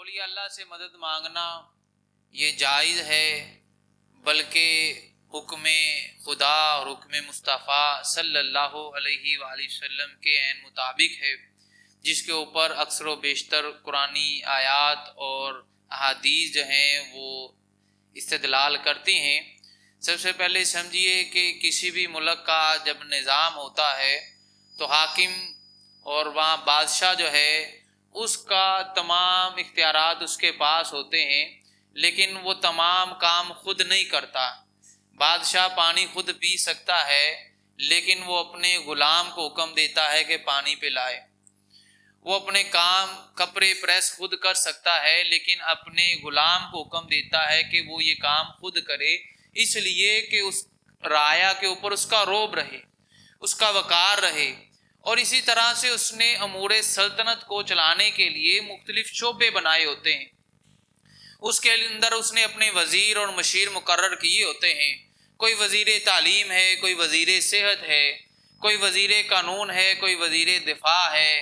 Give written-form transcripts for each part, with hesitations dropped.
اولیاء اللہ سے مدد مانگنا یہ جائز ہے، بلکہ حکم خدا اور حکم مصطفیٰ صلی اللہ علیہ وآلہ وسلم کے عین مطابق ہے، جس کے اوپر اکثر و بیشتر قرآنی آیات اور احادیث جو ہیں وہ استدلال کرتی ہیں۔ سب سے پہلے سمجھیے کہ کسی بھی ملک کا جب نظام ہوتا ہے تو حاکم اور وہاں بادشاہ جو ہے اس کا تمام اختیارات اس کے پاس ہوتے ہیں، لیکن وہ تمام کام خود نہیں کرتا۔ بادشاہ پانی خود پی سکتا ہے، لیکن وہ اپنے غلام کو حکم دیتا ہے کہ پانی پلائے۔ وہ اپنے کام کپڑے پریس خود کر سکتا ہے، لیکن اپنے غلام کو حکم دیتا ہے کہ وہ یہ کام خود کرے، اس لیے کہ اس رعایا کے اوپر اس کا رعب رہے، اس کا وقار رہے۔ اور اسی طرح سے اس نے امور سلطنت کو چلانے کے لیے مختلف شعبے بنائے ہوتے ہیں، اس کے اندر اس نے اپنے وزیر اور مشیر مقرر کیے ہوتے ہیں۔ کوئی وزیر تعلیم ہے، کوئی وزیر صحت ہے، کوئی وزیر قانون ہے، کوئی وزیر دفاع ہے،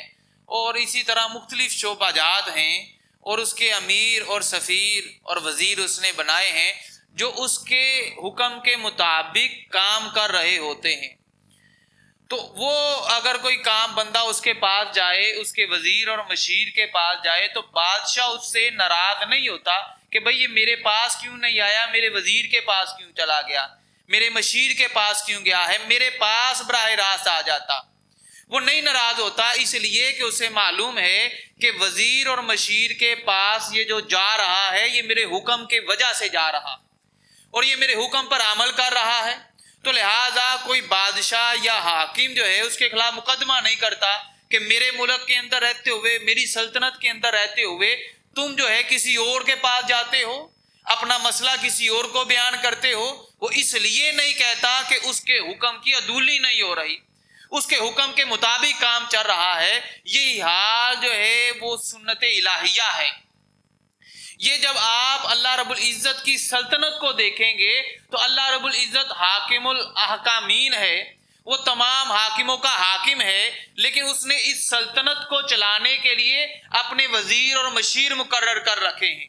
اور اسی طرح مختلف شعبہ جات ہیں، اور اس کے امیر اور سفیر اور وزیر اس نے بنائے ہیں جو اس کے حکم کے مطابق کام کر رہے ہوتے ہیں۔ تو وہ اگر کوئی کام بندہ اس کے پاس جائے، اس کے وزیر اور مشیر کے پاس جائے، تو بادشاہ اس سے ناراض نہیں ہوتا کہ بھئی یہ میرے پاس کیوں نہیں آیا، میرے وزیر کے پاس کیوں چلا گیا، میرے مشیر کے پاس کیوں گیا ہے، میرے پاس براہ راست آ جاتا۔ وہ نہیں ناراض ہوتا، اس لیے کہ اسے معلوم ہے کہ وزیر اور مشیر کے پاس یہ جو جا رہا ہے یہ میرے حکم کے وجہ سے جا رہا، اور یہ میرے حکم پر عمل کر رہا ہے۔ تو لہٰذا کوئی بادشاہ یا حاکم جو ہے اس کے خلاف مقدمہ نہیں کرتا کہ میرے ملک کے اندر رہتے ہوئے، میری سلطنت کے اندر رہتے ہوئے تم جو ہے کسی اور کے پاس جاتے ہو، اپنا مسئلہ کسی اور کو بیان کرتے ہو۔ وہ اس لیے نہیں کہتا کہ اس کے حکم کی عدولی نہیں ہو رہی، اس کے حکم کے مطابق کام چل رہا ہے۔ یہی حال جو ہے وہ سنت الہیہ ہے۔ یہ جب آپ اللہ رب العزت کی سلطنت کو دیکھیں گے تو اللہ رب العزت حاکم الاحکامین ہے، وہ تمام حاکموں کا حاکم ہے، لیکن اس نے اس سلطنت کو چلانے کے لیے اپنے وزیر اور مشیر مقرر کر رکھے ہیں۔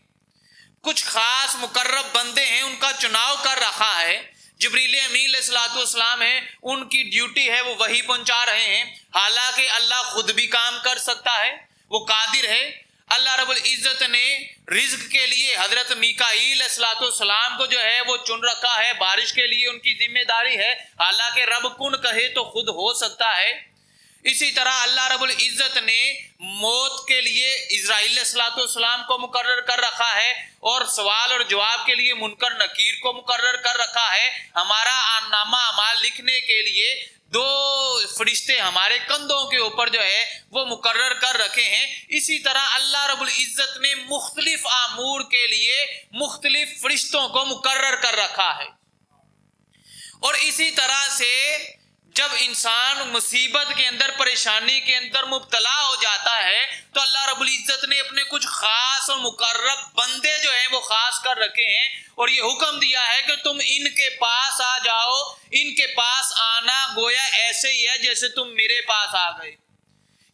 کچھ خاص مقرب بندے ہیں، ان کا چناؤ کر رکھا ہے۔ جبریل امین علیہ الصلوۃ والسلام ہیں، ان کی ڈیوٹی ہے وہ وحی پہنچا رہے ہیں، حالانکہ اللہ خود بھی کام کر سکتا ہے، وہ قادر ہے۔ اللہ رب العزت نے رزق کے لیے حضرت میکائیل علیہ الصلوۃ والسلام کو جو ہے وہ چن رکھا ہے، بارش کے لیے ان کی ذمہ داری ہے، حالانکہ رب کن کہے تو خود ہو سکتا ہے۔ اسی طرح اللہ رب العزت نے موت کے لیے اسرائیل علیہ الصلوۃ والسلام کو مقرر کر رکھا ہے، اور سوال اور جواب کے لیے منکر نکیر کو مقرر کر رکھا ہے۔ ہمارا نامہ اعمال لکھنے کے لیے 2 فرشتے ہمارے کندھوں کے اوپر جو ہے وہ مقرر کر رکھے ہیں۔ اسی طرح اللہ رب العزت نے مختلف امور کے لیے مختلف فرشتوں کو مقرر کر رکھا ہے۔ اور اسی طرح سے جب انسان مصیبت کے اندر، پریشانی کے اندر مبتلا ہو جاتا ہے تو اللہ رب العزت نے اپنے کچھ خاص اور مقرب بندے جو ہیں وہ خاص کر رکھے ہیں، اور یہ حکم دیا ہے کہ تم ان کے پاس آ جاؤ۔ ان کے پاس آنا گویا ایسے ہی ہے جیسے تم میرے پاس آ گئے۔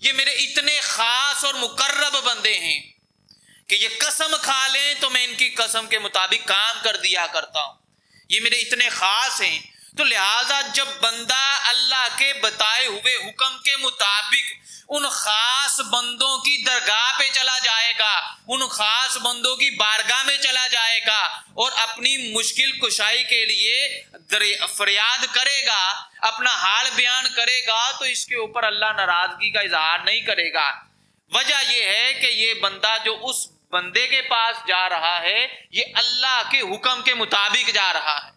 یہ میرے اتنے خاص اور مقرب بندے ہیں کہ یہ قسم کھا لیں تو میں ان کی قسم کے مطابق کام کر دیا کرتا ہوں، یہ میرے اتنے خاص ہیں۔ تو لہٰذا جب بندہ اللہ کے بتائے ہوئے حکم کے مطابق ان خاص بندوں کی درگاہ پہ چلا جائے گا، ان خاص بندوں کی بارگاہ میں چلا جائے گا اور اپنی مشکل کشائی کے لیے فریاد کرے گا، اپنا حال بیان کرے گا، تو اس کے اوپر اللہ ناراضگی کا اظہار نہیں کرے گا۔ وجہ یہ ہے کہ یہ بندہ جو اس بندے کے پاس جا رہا ہے یہ اللہ کے حکم کے مطابق جا رہا ہے،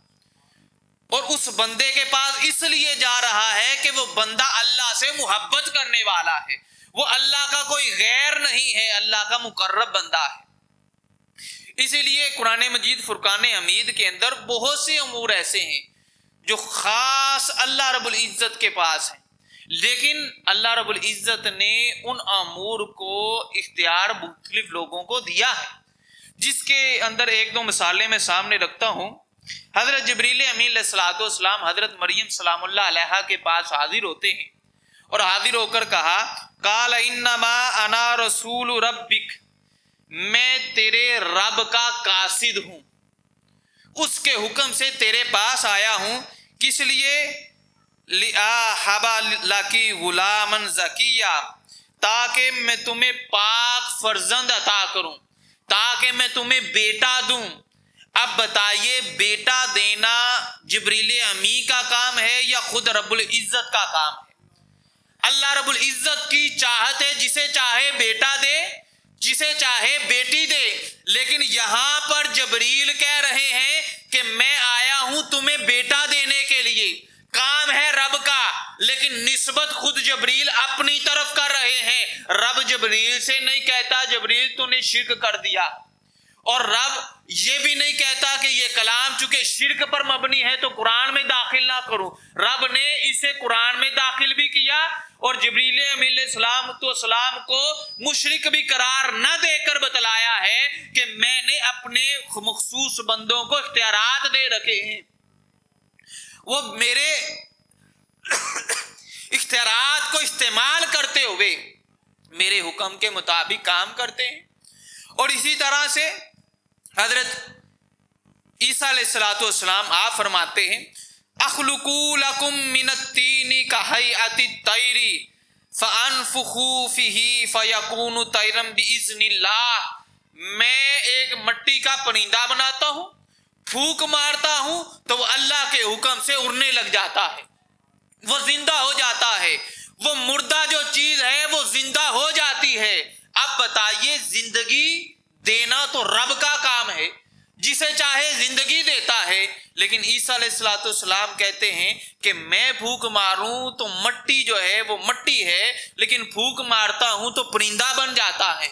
اور اس بندے کے پاس اس لیے جا رہا ہے کہ وہ بندہ اللہ سے محبت کرنے والا ہے، وہ اللہ کا کوئی غیر نہیں ہے، اللہ کا مقرب بندہ ہے۔ اسی لیے قرآن مجید فرقان حمید کے اندر بہت سے امور ایسے ہیں جو خاص اللہ رب العزت کے پاس ہیں، لیکن اللہ رب العزت نے ان امور کو اختیار مختلف لوگوں کو دیا ہے، جس کے اندر 1-2 مثالیں میں سامنے رکھتا ہوں۔ حضرت جبریل امین علیہ الصلوۃ والسلام حضرت مریم سلام اللہ علیہا کے پاس حاضر ہوتے ہیں، اور حاضر ہو کر کہا قال انما انا رسول ربک، میں تیرے رب کا قاصد ہوں، اس کے حکم سے تیرے پاس آیا ہوں، کس لیے؟ لِأَحَبَ لَكِ غُلَامًا زَكِيًّا، تاکہ میں تمہیں پاک فرزند عطا کروں، تاکہ میں تمہیں بیٹا دوں۔ اب بتائیے بیٹا دینا جبریل امی کا کام ہے یا خود رب العزت کا کام ہے؟ اللہ رب العزت کی چاہت ہے، جسے چاہے بیٹا دے، جسے چاہے بیٹی دے، لیکن یہاں پر جبریل کہہ رہے ہیں کہ میں آیا ہوں تمہیں بیٹا دینے کے لیے، کام ہے رب کا، لیکن نسبت خود جبریل اپنی طرف کر رہے ہیں۔ رب جبریل سے نہیں کہتا جبریل تو نے شرک کر دیا، اور رب یہ بھی نہیں کہتا کہ یہ کلام چونکہ شرک پر مبنی ہے تو قرآن میں داخل نہ کروں۔ رب نے اسے قرآن میں داخل بھی کیا، اور جبریل امین علیہ السلام کو مشرک بھی قرار نہ دے کر بتلایا ہے کہ میں نے اپنے مخصوص بندوں کو اختیارات دے رکھے ہیں، وہ میرے اختیارات کو استعمال کرتے ہوئے میرے حکم کے مطابق کام کرتے ہیں۔ اور اسی طرح سے حضرت عیسیٰ علیہ السلام آپ فرماتے ہیں اخلق لکم من الطین کہیئۃ الطیر فانفخ فیہ فیکون طیرا باذن اللہ، میں ایک مٹی کا پرندہ بناتا ہوں، پھونک مارتا ہوں تو وہ اللہ کے حکم سے اڑنے لگ جاتا ہے، وہ زندہ ہو جاتا ہے، وہ مردہ جو چیز ہے وہ زندہ ہو جاتی ہے۔ اب بتائیے زندگی دینا تو رب کا کام ہے، جسے چاہے زندگی دیتا ہے، لیکن عیسیٰ علیہ السلام کہتے ہیں کہ میں پھونک ماروں تو مٹی جو ہے وہ مٹی ہے، لیکن پھونک مارتا ہوں تو پرندہ بن جاتا ہے۔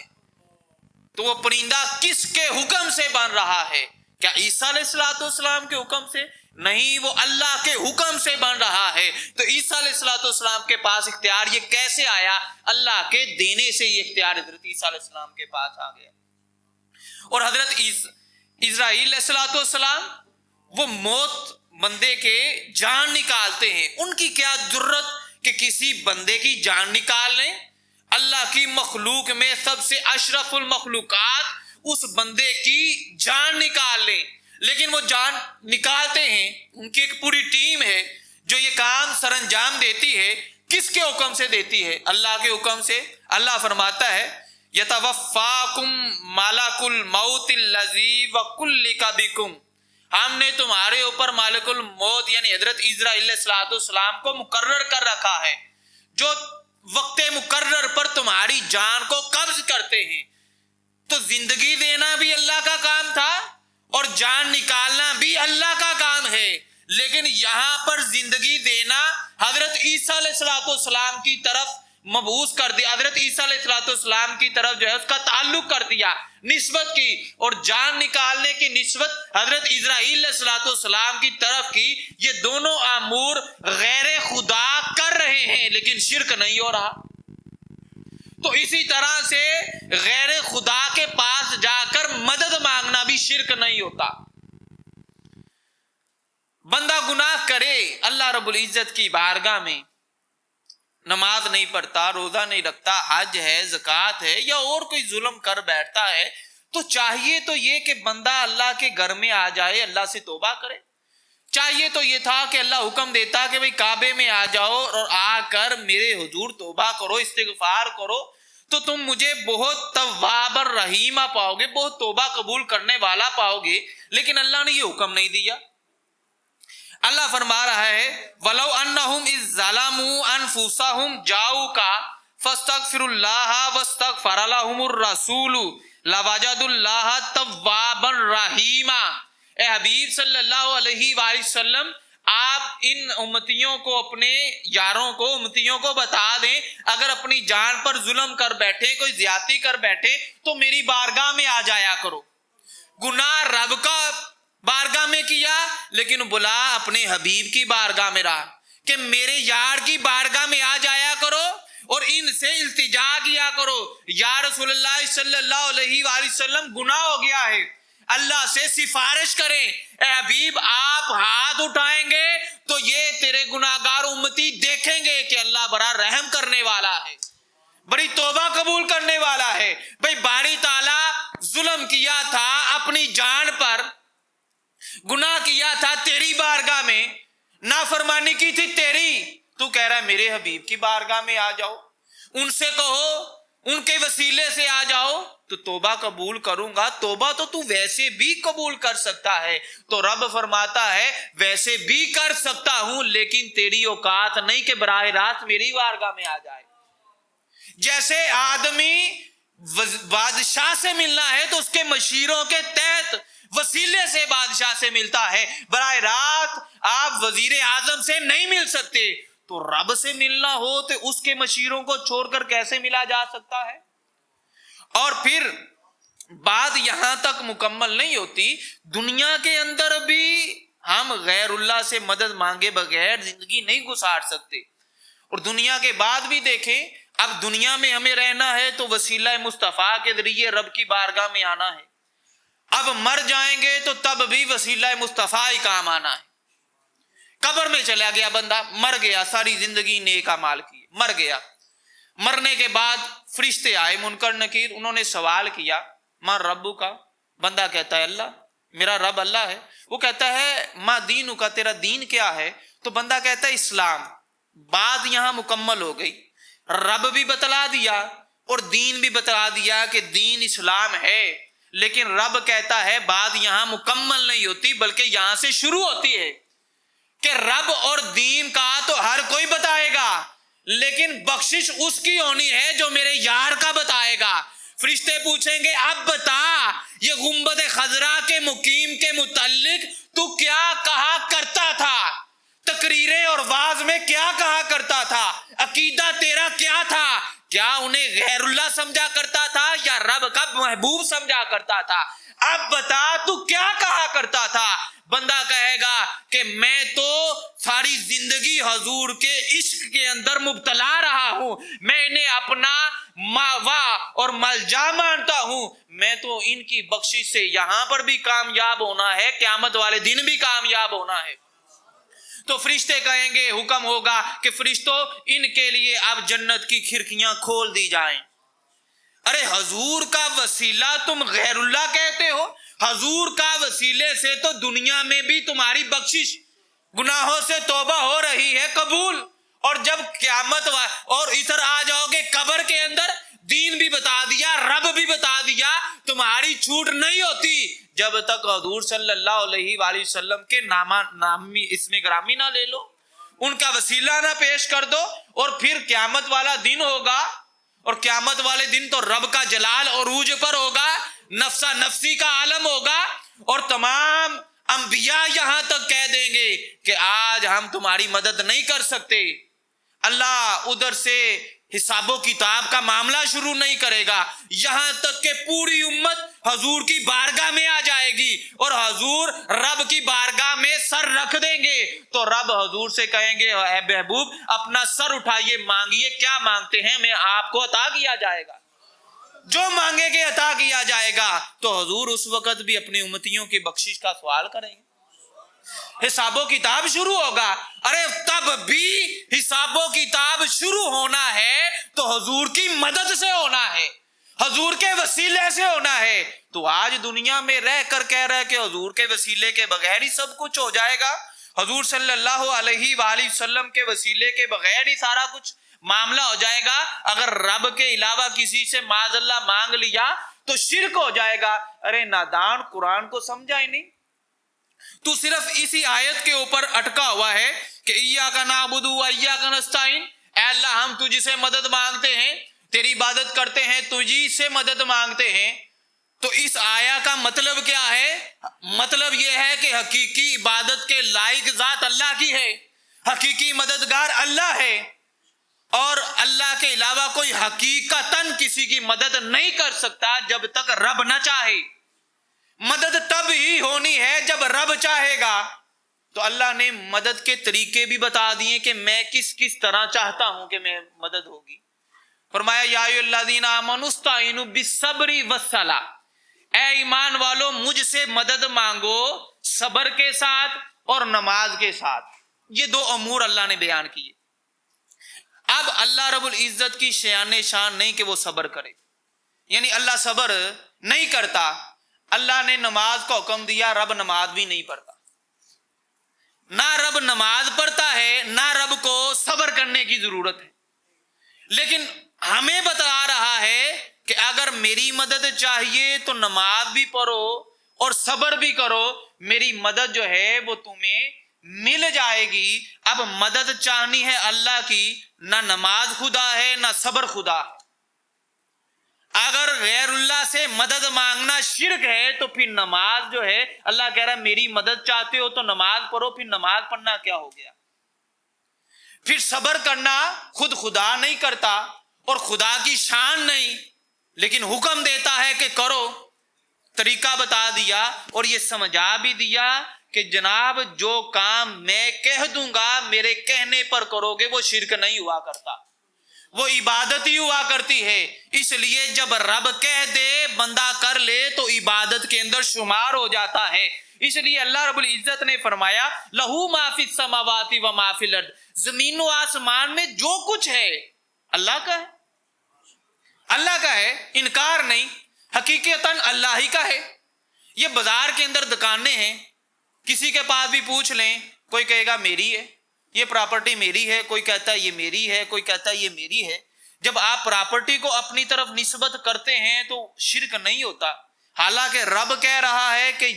تو وہ پرندہ کس کے حکم سے بن رہا ہے؟ کیا عیسیٰ علیہ السلام کے حکم سے؟ نہیں، وہ اللہ کے حکم سے بن رہا ہے۔ تو عیسیٰ علیہ السلام کے پاس اختیار یہ کیسے آیا؟ اللہ کے دینے سے یہ اختیار حضرت عیسیٰ علیہ السلام کے پاس آ گیا۔ اور حضرت اسرائیل علیہ السلام وہ موت بندے کے جان نکالتے ہیں، ان کی کیا جرت کہ کسی بندے کی جان نکال لیں؟ اللہ کی مخلوق میں سب سے اشرف المخلوقات اس بندے کی جان نکال لیں، لیکن وہ جان نکالتے ہیں، ان کی ایک پوری ٹیم ہے جو یہ کام سر انجام دیتی ہے۔ کس کے حکم سے دیتی ہے؟ اللہ کے حکم سے۔ اللہ فرماتا ہے یتوفاکم ملک الموت الذی وکلک بکم، ہم نے تمہارے اوپر مالک الموت یعنی حضرت اسرائیل علیہ السلام کو مقرر کر رکھا ہے، جو وقت مقرر پر تمہاری جان کو قبض کرتے ہیں۔ تو زندگی دینا بھی اللہ کا کام تھا اور جان نکالنا بھی اللہ کا کام ہے، لیکن یہاں پر زندگی دینا حضرت عیسیٰ علیہ السلام کی طرف مبعوث کر دیا، حضرت عیسیٰ علیہ السلام کی طرف جو ہے اس کا تعلق کر دیا، نسبت کی، اور جان نکالنے کی نسبت حضرت اسرائیل علیہ السلام کی طرف کی۔ یہ دونوں امور غیر خدا کر رہے ہیں لیکن شرک نہیں ہو رہا۔ تو اسی طرح سے غیر خدا کے پاس جا کر مدد مانگنا بھی شرک نہیں ہوتا۔ بندہ گناہ کرے اللہ رب العزت کی بارگاہ میں، نماز نہیں پڑھتا، روزہ نہیں رکھتا، حج ہے، زکوٰۃ ہے، یا اور کوئی ظلم کر بیٹھتا ہے، تو چاہیے تو یہ کہ بندہ اللہ کے گھر میں آ جائے، اللہ سے توبہ کرے۔ چاہیے تو یہ تھا کہ اللہ حکم دیتا کہ بھئی کعبے میں آ جاؤ اور آ کر میرے حضور توبہ کرو، استغفار کرو، تو تم مجھے بہت تواب الرحیم پاؤ گے، بہت توبہ قبول کرنے والا پاؤ گے، لیکن اللہ نے یہ حکم نہیں دیا۔ اللہ فرما رہا ہے وَلَوْ أَنَّهُمْ إِذْ ظَلَمُوا أَنفُسَهُمْ جَاءُوكَ فَاسْتَغْفِرُوا اللَّهَ وَاسْتَغْفَرَ لَهُمُ الرَّسُولُ لَوَجَدُوا اللَّهَ تَوَّابًا رَحِيمًا۔ اے حبیب صلی اللہ علیہ وآلہ وسلم، آپ ان امتیوں کو، اپنے یاروں کو، امتیوں کو بتا دیں اگر اپنی جان پر ظلم کر بیٹھے، کوئی زیادتی کر بیٹھے تو میری بارگاہ میں آ جایا کرو۔ گناہ رب کا بارگاہ میں کیا لیکن بلا اپنے حبیب کی بارگاہ میں رہا کہ میرے یار کی بارگاہ میں آ جایا کرو اور ان سے التجا کیا کرو، یا رسول اللہ صلی اللہ علیہ وآلہ وسلم گناہ ہو گیا ہے، اللہ سے سفارش کریں۔ اے حبیب آپ ہاتھ اٹھائیں گے تو یہ تیرے گناہگار امتی دیکھیں گے کہ اللہ بڑا رحم کرنے والا ہے، بڑی توبہ قبول کرنے والا ہے۔ بھئی باری تعالیٰ اپنی جان پر گناہ کیا تھا تیری بارگاہ میں، نافرمانی کی تھی تیری، تو کہہ رہا ہے میرے حبیب کی بارگاہ میں آ جاؤ، ان سے کہو، ان کے وسیلے سے آ جاؤ تو توبہ قبول کروں گا۔ توبہ تو ویسے بھی قبول کر سکتا ہے، تو رب فرماتا ہے ویسے بھی کر سکتا ہوں، لیکن تیری اوقات نہیں کہ براہ راست میری بارگاہ میں آ جائے۔ جیسے آدمی بادشاہ سے ملنا ہے تو اس کے مشیروں کے تحت وسیلے سے بادشاہ سے ملتا ہے، براہ راست آپ وزیر اعظم سے نہیں مل سکتے، تو رب سے ملنا ہو تو اس کے مشیروں کو چھوڑ کر کیسے ملا جا سکتا ہے؟ اور پھر بات یہاں تک مکمل نہیں ہوتی، دنیا کے اندر بھی ہم غیر اللہ سے مدد مانگے بغیر زندگی نہیں گزار سکتے، اور دنیا کے بعد بھی دیکھیں، اب دنیا میں ہمیں رہنا ہے تو وسیلہ مصطفیٰ کے ذریعے رب کی بارگاہ میں آنا ہے، اب مر جائیں گے تو تب بھی وسیلہ مصطفیٰ ہی کام آنا ہے۔ قبر میں چلا گیا بندہ، مر گیا، ساری زندگی نیک اعمال کی، مر گیا، مرنے کے بعد فرشتے آئے منکر نکیر، انہوں نے سوال کیا ماں ربو کا، بندہ کہتا ہے اللہ، میرا رب اللہ ہے۔ وہ کہتا ہے ماں دینو کا، تیرا دین کیا ہے؟ تو بندہ کہتا ہے اسلام۔ بات یہاں مکمل ہو گئی، رب بھی بتلا دیا اور دین بھی بتلا دیا کہ دین اسلام ہے، لیکن رب کہتا ہے بات یہاں مکمل نہیں ہوتی بلکہ یہاں سے شروع ہوتی ہے کہ رب اور دین کا تو ہر کوئی بتائے گا، لیکن بخشش اس کی ہونی ہے جو میرے یار کا بتائے گا۔ فرشتے پوچھیں گے اب بتا یہ گنبد خضرا کے مقیم کے متعلق تو کیا کہا کرتا تھا، تقریریں اور واعظ میں کیا کہا کرتا تھا، عقیدہ تیرا کیا تھا، کیا انہیں غیر اللہ سمجھا کرتا تھا یا رب کا محبوب سمجھا کرتا تھا، اب بتا تو کیا کہا کرتا تھا؟ بندہ کہے گا کہ میں تو ساری زندگی حضور کے عشق کے اندر مبتلا رہا ہوں، میں انہیں اپنا ماوا اور ملجا مانتا ہوں، میں تو ان کی بخشش سے یہاں پر بھی کامیاب ہونا ہے، قیامت والے دن بھی کامیاب ہونا ہے۔ تو فرشتے کہیں گے، حکم ہوگا کہ فرشتوں ان کے لیے اب جنت کی کھڑکیاں کھول دی جائیں۔ ارے حضور کا وسیلہ تم غیر اللہ کہتے ہو، حضور کا وسیلے سے تو دنیا میں بھی تمہاری بخشش، گناہوں سے توبہ ہو رہی ہے قبول، اور جب قیامت اور ادھر آ جاؤ گے قبر کے اندر، دین بھی بتا دیا، رب بھی بتا دیا، تمہاری چھوٹ نہیں ہوتی جب تک حضور صلی اللہ علیہ وآلہ وسلم کے نامی اسم گرامی نہ لے لو، ان کا وسیلہ نہ پیش کر دو، اور پھر قیامت والا دن ہوگا، اور قیامت والے دن تو رب کا جلال عروج پر ہوگا، نفسا نفسی کا عالم ہوگا، اور تمام انبیاء یہاں تک کہہ دیں گے کہ آج ہم تمہاری مدد نہیں کر سکتے۔ اللہ ادھر سے حساب و کتاب کا معاملہ شروع نہیں کرے گا یہاں تک کہ پوری امت حضور کی بارگاہ میں آ جائے گی، اور حضور رب کی بارگاہ میں سر رکھ دیں گے، تو رب حضور سے کہیں گے اے محبوب اپنا سر اٹھائیے، مانگیے، کیا مانگتے ہیں میں آپ کو عطا کیا جائے گا، جو مانگے گے عطا کیا جائے گا۔ تو حضور اس وقت بھی اپنی امتیوں کی بخشش کا سوال کریں گے، حساب و کتاب شروع ہوگا۔ ارے تب بھی حساب و کتاب شروع ہونا ہے تو حضور کی مدد سے ہونا ہے، حضور کے وسیلے سے ہونا ہے۔ تو آج دنیا میں رہ کر کہہ رہے کہ حضور کے وسیلے کے بغیر ہی سب کچھ ہو جائے گا، حضور صلی اللہ علیہ وآلہ وسلم کے وسیلے کے بغیر ہی سارا کچھ معاملہ ہو جائے گا، اگر رب کے علاوہ کسی سے معاذ اللہ مانگ لیا تو شرک ہو جائے گا۔ ارے نادان، قرآن کو سمجھا ہی نہیں، تو صرف اسی آیت کے اوپر اٹکا ہوا ہے کہ ایاک نعبد و ایاک نستعین، اے اللہ ہم تجھ سے مدد مانگتے ہیں، تیری عبادت کرتے ہیں، تجھی سے مدد مانگتے ہیں۔ تو اس آیا کا مطلب کیا ہے؟ مطلب یہ ہے کہ حقیقی عبادت کے لائق ذات اللہ کی ہے، حقیقی مددگار اللہ ہے، اور اللہ کے علاوہ کوئی حقیقتاً کسی کی مدد نہیں کر سکتا جب تک رب نہ چاہے۔ مدد تب ہی ہونی ہے جب رب چاہے گا۔ تو اللہ نے مدد کے طریقے بھی بتا دیے کہ میں کس کس طرح چاہتا ہوں کہ میں مدد ہوگی۔ فرمایا یا ایھا الذین آمنوا استعینوا بالصبر والصلاۃ، اے ایمان والو مجھ سے مدد مانگو صبر کے ساتھ اور نماز کے ساتھ۔ یہ دو امور اللہ نے بیان کیے۔ اب اللہ رب العزت کی شان نہیں کہ وہ صبر کرے، یعنی اللہ صبر نہیں کرتا، اللہ نے نماز کا حکم دیا، رب نماز بھی نہیں پڑھتا، نہ رب نماز پڑھتا ہے، نہ رب کو صبر کرنے کی ضرورت ہے، لیکن ہمیں بتا رہا ہے کہ اگر میری مدد چاہیے تو نماز بھی پڑھو اور صبر بھی کرو، میری مدد جو ہے وہ تمہیں مل جائے گی۔ اب مدد چاہنی ہے اللہ کی، نہ نماز خدا ہے نہ صبر خدا ہے۔ اگر غیر اللہ سے مدد مانگنا شرک ہے تو پھر نماز جو ہے، اللہ کہہ رہا ہے میری مدد چاہتے ہو تو نماز پڑھو، پھر نماز پڑھنا کیا ہو گیا؟ پھر صبر کرنا خود خدا نہیں کرتا اور خدا کی شان نہیں، لیکن حکم دیتا ہے کہ کرو، طریقہ بتا دیا اور یہ سمجھا بھی دیا کہ جناب جو کام میں کہہ دوں گا میرے کہنے پر کرو گے وہ شرک نہیں ہوا کرتا، وہ عبادت ہی ہوا کرتی ہے۔ اس لیے جب رب کہہ دے بندہ کر لے تو عبادت کے اندر شمار ہو جاتا ہے۔ اس لیے اللہ رب العزت نے فرمایا لہو ما فی السماوات و ما فی الارض، زمین و آسمان میں جو کچھ ہے اللہ کا ہے، اللہ کا ہے، انکار نہیں، حقیقتاً اللہ ہی کا ہے۔ یہ بازار کے اندر دکانیں ہیں، کسی کے پاس بھی پوچھ لیں، کوئی کہے گا میری ہے، یہ پراپرٹی میری ہے، کوئی کہتا ہے یہ میری ہے، کوئی کہتا ہے یہ میری ہے۔ جب آپ پراپرٹی کو اپنی طرف نسبت کرتے ہیں تو شرک نہیں ہوتا، حالانکہ رب کہہ رہا ہے کہ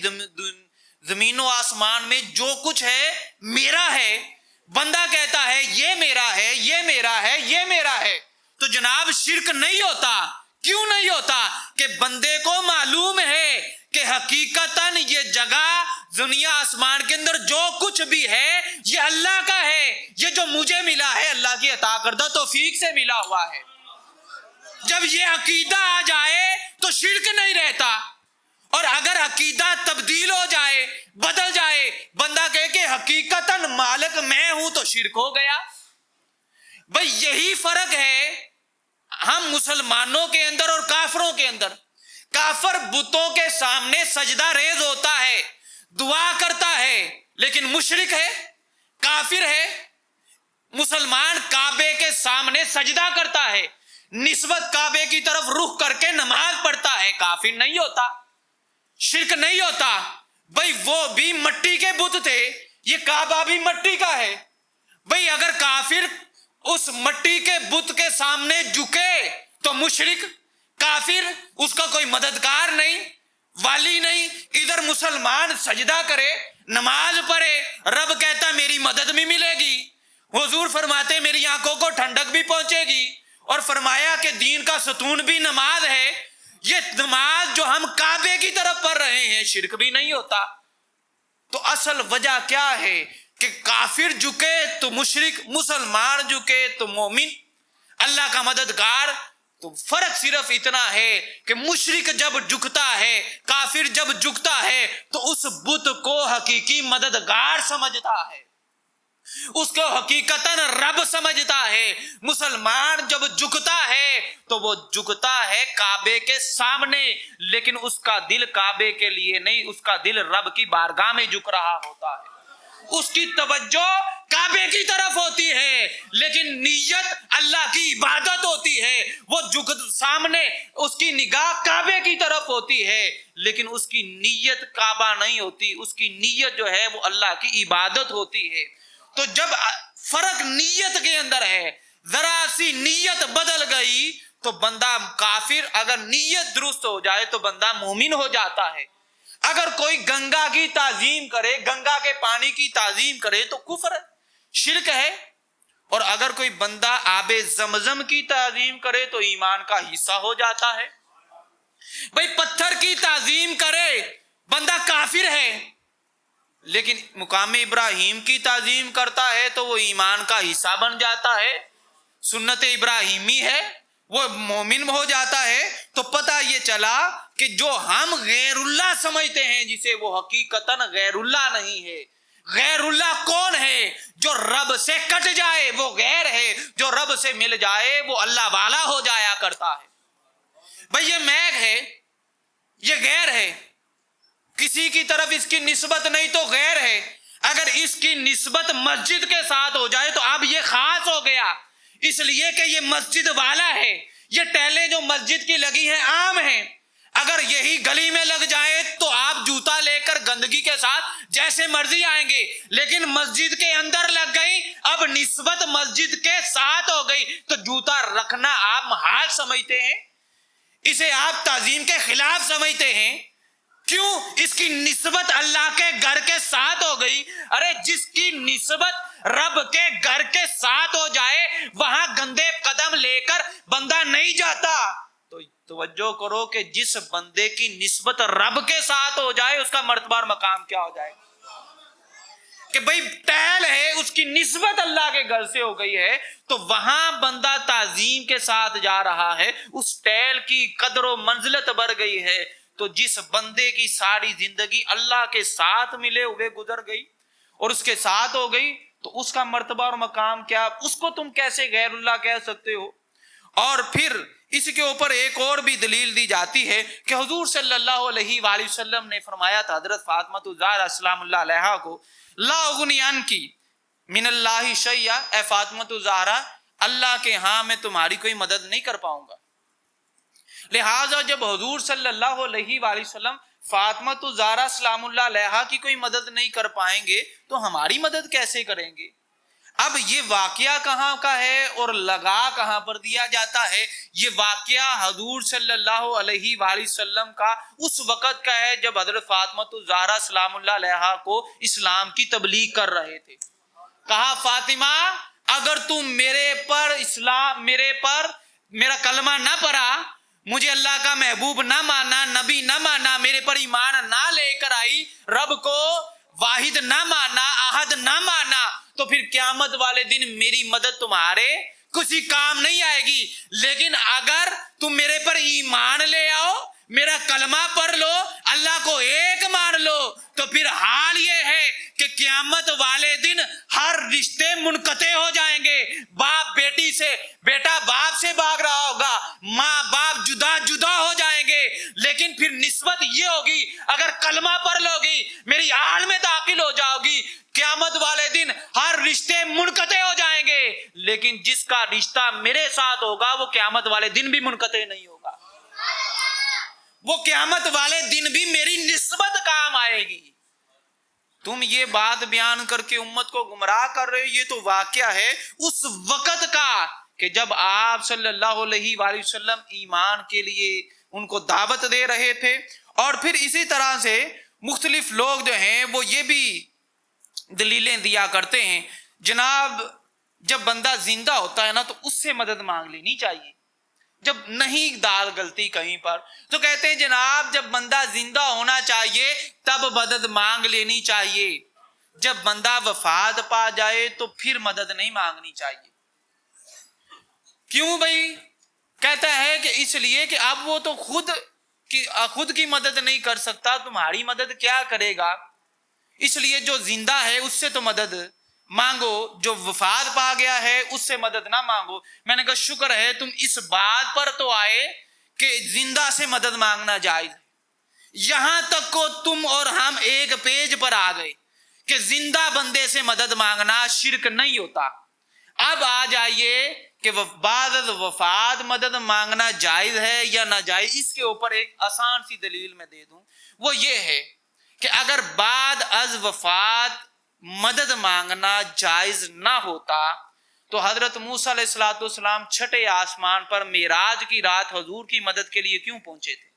زمین و آسمان میں جو کچھ ہے میرا ہے، بندہ کہتا ہے یہ میرا ہے، یہ میرا ہے، یہ میرا ہے، تو جناب شرک نہیں ہوتا۔ کیوں نہیں ہوتا؟ کہ بندے کو معلوم ہے کہ حقیقتاً یہ جگہ دنیا آسمان کے اندر جو کچھ بھی ہے یہ اللہ کا ہے، یہ جو مجھے ملا ہے اللہ کی عطا کردہ توفیق سے ملا ہوا ہے۔ جب یہ عقیدہ آ جائے تو شرک نہیں رہتا، اور اگر عقیدہ تبدیل ہو جائے، بدل جائے، بندہ کہے کہ حقیقتاً مالک میں ہوں، تو شرک ہو گیا۔ بھئی یہی فرق ہے ہم مسلمانوں کے اندر اور کافروں کے اندر۔ کافر بتوں کے سامنے سجدہ ریز ہوتا ہے، دعا کرتا ہے، لیکن مشرک ہے، کافر ہے۔ مسلمان کعبے کے سامنے سجدہ کرتا ہے، نسبت کعبے کی طرف رخ کر کے نماز پڑھتا ہے، کافر نہیں ہوتا، شرک نہیں ہوتا۔ بھئی وہ بھی مٹی کے بت تھے، یہ کعبہ بھی مٹی کا ہے۔ بھئی اگر کافر اس مٹی کے بت کے سامنے جھکے تو مشرک، کافر، اس کا کوئی مددگار نہیں، والی نہیں۔ ادھر مسلمان سجدہ کرے، نماز پڑھے، رب کہتا میری مدد بھی ملے گی، حضور فرماتے میری آنکھوں کو ٹھنڈک بھی پہنچے گی، اور فرمایا کہ دین کا ستون بھی نماز ہے۔ یہ نماز جو ہم کعبے کی طرف پڑھ رہے ہیں شرک بھی نہیں ہوتا۔ تو اصل وجہ کیا ہے کہ کافر جھکے تو مشرک، مسلمان جھکے تو مومن، اللہ کا مددگار۔ تو فرق صرف اتنا ہے کہ مشرک جب جھکتا ہے، کافر جب جھکتا ہے تو اس بت کو حقیقی مددگار سمجھتا ہے، اس کو حقیقتاً رب سمجھتا ہے۔ مسلمان جب جھکتا ہے تو وہ جھکتا ہے کعبے کے سامنے، لیکن اس کا دل کعبے کے لیے نہیں، اس کا دل رب کی بارگاہ میں جھک رہا ہوتا ہے، اس کی توجہ کعبے کی طرف ہوتی ہے، لیکن نیت اللہ کی عبادت ہوتی ہے۔ وہ سامنے اس کی نگاہ کعبے کی طرف ہوتی ہے، لیکن اس کی نیت کعبہ نہیں ہوتی، اس کی نیت جو ہے وہ اللہ کی عبادت ہوتی ہے۔ تو جب فرق نیت کے اندر ہے، ذرا سی نیت بدل گئی تو بندہ کافر، اگر نیت درست ہو جائے تو بندہ مومن ہو جاتا ہے۔ اگر کوئی گنگا کی تعظیم کرے، گنگا کے پانی کی تعظیم کرے تو کفر ہے، شرک ہے، اور اگر کوئی بندہ آب زمزم کی تعظیم کرے تو ایمان کا حصہ ہو جاتا ہے۔ بھئی پتھر کی تعظیم کرے بندہ کافر ہے، لیکن مقام ابراہیم کی تعظیم کرتا ہے تو وہ ایمان کا حصہ بن جاتا ہے، سنت ابراہیمی ہے، وہ مومن ہو جاتا ہے۔ تو پتہ یہ چلا کہ جو ہم غیر اللہ سمجھتے ہیں جسے، وہ حقیقتاً غیر اللہ نہیں ہے۔ غیر اللہ کون ہے؟ جو رب سے کٹ جائے وہ غیر ہے، جو رب سے مل جائے وہ اللہ والا ہو جایا کرتا ہے۔ بھئی یہ میگ ہے، یہ غیر ہے، کسی کی طرف اس کی نسبت نہیں تو غیر ہے۔ اگر اس کی نسبت مسجد کے ساتھ ہو جائے تو اب یہ خاص ہو گیا، اس لیے کہ یہ مسجد والا ہے۔ یہ ٹیلیں جو مسجد کی لگی ہیں عام ہیں، اگر یہی گلی میں لگ جائے کے ساتھ جیسے مرضی آئیں گے، لیکن مسجد کے اندر لگ گئی، اب نسبت مسجد کے ساتھ ہو گئی تو جوتا رکھنا آپ محال سمجھتے ہیں، اسے آپ تعظیم کے خلاف سمجھتے ہیں۔ کیوں؟ اس کی نسبت اللہ کے گھر کے ساتھ ہو گئی۔ ارے جس کی نسبت رب کے گھر کے ساتھ ہو جائے وہاں گندے قدم لے کر بندہ نہیں جاتا۔ تو توجہ کرو کہ جس بندے کی نسبت رب کے ساتھ ہو جائے اس کا مرتبہ اور مقام کیا ہو جائے کہ بھئی ٹہل ہے، اس کی نسبت اللہ کے گھر سے ہو گئی ہے تو وہاں بندہ تعظیم کے ساتھ جا رہا ہے، اس ٹہل کی قدر و منزلت بڑھ گئی ہے۔ تو جس بندے کی ساری زندگی اللہ کے ساتھ ملے ہوئے گزر گئی اور اس کے ساتھ ہو گئی تو اس کا مرتبہ اور مقام کیا، اس کو تم کیسے غیر اللہ کہہ سکتے ہو؟ اور پھر اس کے اوپر ایک اور بھی دلیل دی جاتی ہے کہ حضور صلی اللہ علیہ وآلہ وسلم نے فرمایا تھا حضرت فاطمہ الزہرا سلام اللہ علیہا کو، لا اغنی عنکی من اللہ شیئا، اے فاطمہ الزہرا اللہ کے ہاں میں تمہاری کوئی مدد نہیں کر پاؤں گا۔ لہٰذا جب حضور صلی اللہ علیہ وآلہ وسلم فاطمہ الزہرا سلام اللہ علیہا کی کوئی مدد نہیں کر پائیں گے تو ہماری مدد کیسے کریں گے؟ اب یہ واقعہ کہاں کا ہے اور لگا کہاں پر دیا جاتا ہے؟ یہ واقعہ حضور صلی اللہ علیہ وآلہ وسلم کا اس وقت کا ہے جب حضرت فاطمہ الزہرا سلام اللہ علیہا کو اسلام کی تبلیغ کر رہے تھے۔ کہا فاطمہ اگر تم میرے پر میرا کلمہ نہ پڑھا، مجھے اللہ کا محبوب نہ مانا، نبی نہ مانا، میرے پر ایمان نہ لے کر آئی، رب کو واحد نہ مانا، احد نہ مانا، تو پھر قیامت والے دن میری مدد تمہارے کسی کام نہیں آئے گی۔ لیکن اگر تم میرے پر ایمان لے آؤ، میرا کلمہ پڑھ لو، اللہ کو ایک مان لو، تو پھر حال یہ ہے کہ قیامت والے دن ہر رشتے منقطع ہو جائیں گے۔ باپ بیٹی سے، بیٹا باپ سے بھاگ رہا ہوگا، ماں باپ جدا جدا ہو جائیں گے، لیکن پھر نسبت یہ ہوگی اگر کلمہ پڑھ لو گی، میری آل میں داخل ہو جاؤ گی، قیامت والے دن ہر رشتے منقطع ہو جائیں گے، لیکن جس کا رشتہ میرے ساتھ ہوگا وہ قیامت والے دن بھی منقطع نہیں ہوگا، وہ قیامت والے دن بھی میری نسبت کام آئے گی۔ تم یہ بات بیان کر کے امت کو گمراہ کر رہے ہو، یہ تو واقعہ ہے اس وقت کا کہ جب آپ صلی اللہ علیہ وآلہ وسلم ایمان کے لیے ان کو دعوت دے رہے تھے۔ اور پھر اسی طرح سے مختلف لوگ جو ہیں وہ یہ بھی دلیلیں دیا کرتے ہیں، جناب جب بندہ زندہ ہوتا ہے نا تو اس سے مدد مانگ لینی چاہیے، جب نہیں دال گلتی کہیں پر تو کہتے ہیں جناب جب بندہ زندہ ہونا چاہیے تب مدد مانگ لینی چاہیے، جب بندہ وفات پا جائے تو پھر مدد نہیں مانگنی چاہیے۔ کیوں بھائی؟ کہتا ہے کہ اس لیے کہ اب وہ تو خود کی مدد نہیں کر سکتا، تمہاری مدد کیا کرے گا؟ اس لیے جو زندہ ہے اس سے تو مدد مانگو، جو وفات پا گیا ہے اس سے مدد نہ مانگو۔ میں نے کہا شکر ہے تم اس بات پر تو آئے کہ زندہ سے مدد مانگنا جائز ہے، یہاں تک کو تم اور ہم ایک پیج پر آ گئے کہ زندہ بندے سے مدد مانگنا شرک نہیں ہوتا۔ اب آ جائیے کہ بعد از وفات مدد مانگنا جائز ہے یا ناجائز، اس کے اوپر ایک آسان سی دلیل میں دے دوں، وہ یہ ہے کہ اگر بعد از وفات مدد مانگنا جائز نہ ہوتا تو حضرت موسیٰ علیہ السلام چھٹے آسمان پر معراج کی رات حضور کی مدد کے لیے کیوں پہنچے تھے؟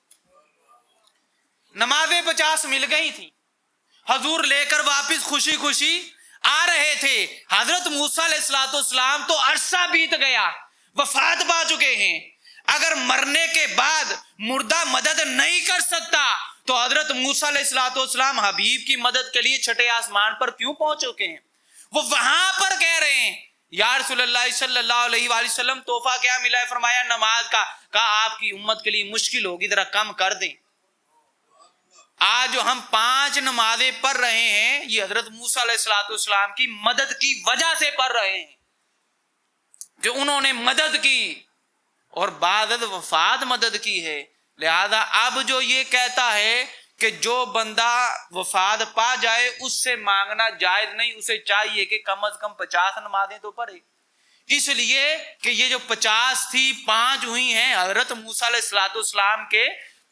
نمازیں 50 مل گئی تھی، حضور لے کر واپس خوشی خوشی آ رہے تھے، حضرت موسیٰ علیہ السلام تو عرصہ بیت گیا، وفات پا چکے ہیں، اگر مرنے کے بعد مردہ مدد نہیں کر سکتا تو حضرت موسیٰ علیہ السلام حبیب کی مدد کے لیے چھٹے آسمان پر کیوں پہنچ چکے ہیں؟ وہ وہاں پر کہہ رہے ہیں یا رسول اللہ صلی اللہ علیہ وآلہ وسلم تحفہ کیا ملا ہے؟ فرمایا نماز کا۔ کہا آپ کی امت کے لیے مشکل ہوگی، ذرا کم کر دیں۔ آج جو ہم 5 نمازیں پڑھ رہے ہیں یہ حضرت موسیٰ علیہ السلام کی مدد کی وجہ سے پڑھ رہے ہیں کہ انہوں نے مدد کی اور بعد از وفات مدد کی ہے۔ لہذا اب جو یہ کہتا ہے کہ جو بندہ وفات پا جائے اس سے مانگنا جائز نہیں، اسے چاہیے کہ کم از کم 50 نمازیں تو پڑھے، اس لیے کہ یہ جو 50 تھی 5 ہوئی ہیں حضرت موسیٰ علیہ السلام کے